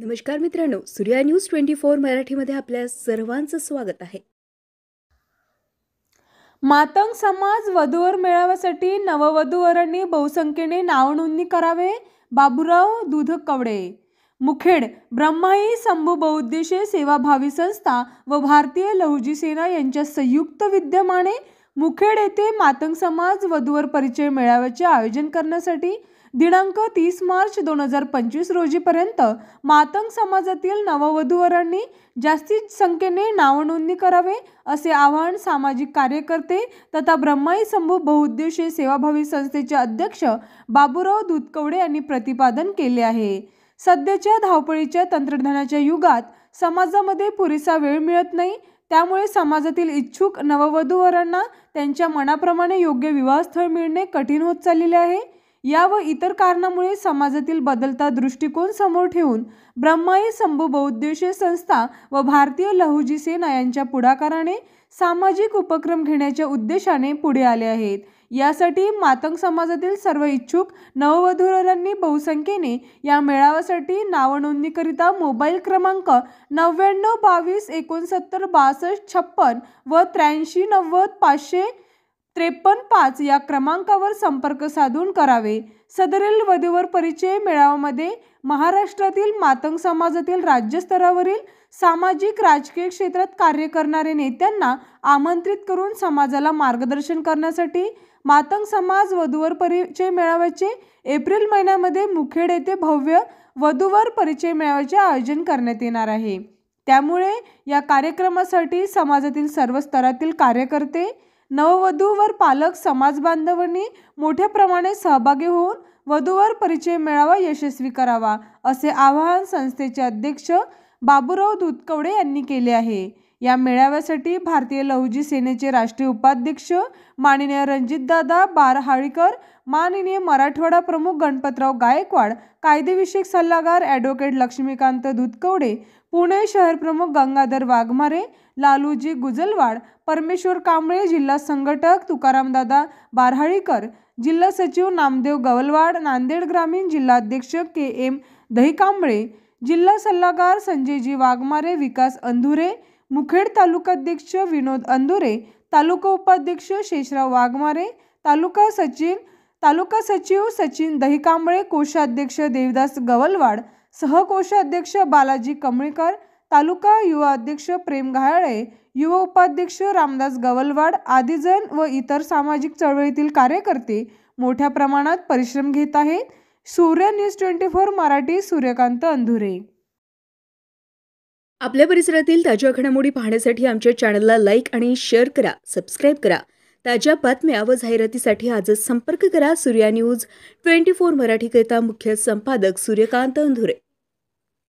नमस्कार मित्रांनो, सूर्या न्यूज 24 मराठीमध्ये आपल्या सर्वांचं स्वागत आहे। मातंग समाज वधूवर मेळाव्यासाठी नववधूवरांनी बहुसंख्येने नावनोंदणी करावे। बाबूराव दूधकवडे, मुखेड, ब्रह्माई शंभू बहुउद्देशीय सेवाभावी संस्था व भारतीय लहुजी सेना यांच्या संयुक्त विद्यमाने मुखेड येथे मातंग समाज वधूवर परिचय मेळाव्याचे आयोजन करण्यासाठी दिनांक 30 मार्च 2025 रोजीपर्यंत मातंग समाजातील नववधूवरांनी जास्तीत संख्येने नावनोंदणी करावे असे आवाहन सामाजिक कार्यकर्ते तथा ब्रह्माई शंभू बहुउद्देशीय सेवाभावी संस्थेचे अध्यक्ष बाबूराव दूधकवडे यांनी प्रतिपादन केले आहे। सध्याच्या धावपळीच्या तंत्रज्ञानाच्या युगात समाजामध्ये पुरेसा वेळ मिळत नाही, त्यामुळे समाजातील इच्छुक नववधूवरांना त्यांच्या मनाप्रमाणे योग्य विवाहस्थळ मिळणे कठीण होत चाललेले आहे। या व इतर कारणामुळे समाजातील बदलता दृष्टिकोन समोर ठेवून ब्रह्माई शंभू बहुउद्देशीय संस्था व भारतीय लहुजी सेना यांच्या पुढाकाराने सामाजिक उपक्रम घेण्याच्या उद्देशाने पुढे आले आहेत। यासाठी मातंग समाजातील सर्व इच्छुक नववधूवरांनी बहुसंख्येने या मेळाव्यासाठी नावनोंदणीकरिता मोबाईल क्रमांक 9922696256 व 83905535 या क्रमांकावर संपर्क साधून करावे। सदरील वधूवर परिचय मेळाव्यामध्ये महाराष्ट्रातील मातंग समाजातील राज्यस्तरावरील सामाजिक राजकीय क्षेत्रात कार्य करणारे नेत्यांना आमंत्रित करून समाजाला मार्गदर्शन करण्यासाठी मातंग समाज वधूवर परिचय मेळाव्याचे एप्रिल महिन्यामध्ये मुखेड येथे भव्य वधूवर परिचय मेळाव्याचे आयोजन करण्यात येणार आहे। त्यामुळे या कार्यक्रमासाठी समाजातील सर्व स्तरातील कार्यकर्ते, नववधू व पालक समाज बांधवांनी मोठ्या प्रमाणात सहभागी होऊन वधूवर परिचय मेळावा यशस्वी करावा असे आवाहन संस्थेचे अध्यक्ष बाबूराव दूधकवडे यांनी केले आहे। या मेळाव्यासाठी भारतीय लहुजी सेनेचे राष्ट्रीय उपाध्यक्ष माननीय रणजितदादा बारहाळीकर, माननीय मराठवाडा प्रमुख गणपतराव गायकवाड, कायदेविषयक सल्लागार ॲडव्होकेट लक्ष्मीकांत दूधकवडे, पुणे शहर प्रमुख गंगाधर वाघमारे, लालूजी गुजलवाड, परमेश्वर कांबळे, जिल्हा संघटक तुकारामदादा बारहाळीकर, जिल्हा सचिव नामदेव गवलवाड, नांदेड ग्रामीण जिल्हाध्यक्ष के.एम. दहीकांबळे, जिल्हा सल्लागार संजयजी वाघमारे, विकास अंधुरे, मुखेड तालुकाध्यक्ष विनोद अंधुरे, तालुका उपाध्यक्ष शेषराव वाघमारे, तालुका सचिव सचिन दहीकांबळे, कोषाध्यक्ष देवदास गवलवाड, सहकोषाध्यक्ष बालाजी कमळीकर, तालुका युवा अध्यक्ष प्रेम घायाळे, युवा उपाध्यक्ष रामदास गवलवाड आदी जण व इतर सामाजिक चळवळीतील कार्यकर्ते मोठ्या प्रमाणात परिश्रम घेत आहेत। सूर्य न्यूज 24 मराठी, सूर्यकांत अंधुरे। आपल्या परिसरातील ताज्या घडामोडी पाहण्यासाठी आमच्या चॅनलला लाईक आणि शेअर करा, सबस्क्राइब करा। ताज्या बातम्या व जाहिरातीसाठी आजच संपर्क करा सूर्या न्यूज 24 मराठीकरिता मुख्य संपादक सूर्यकांत अंधुरे।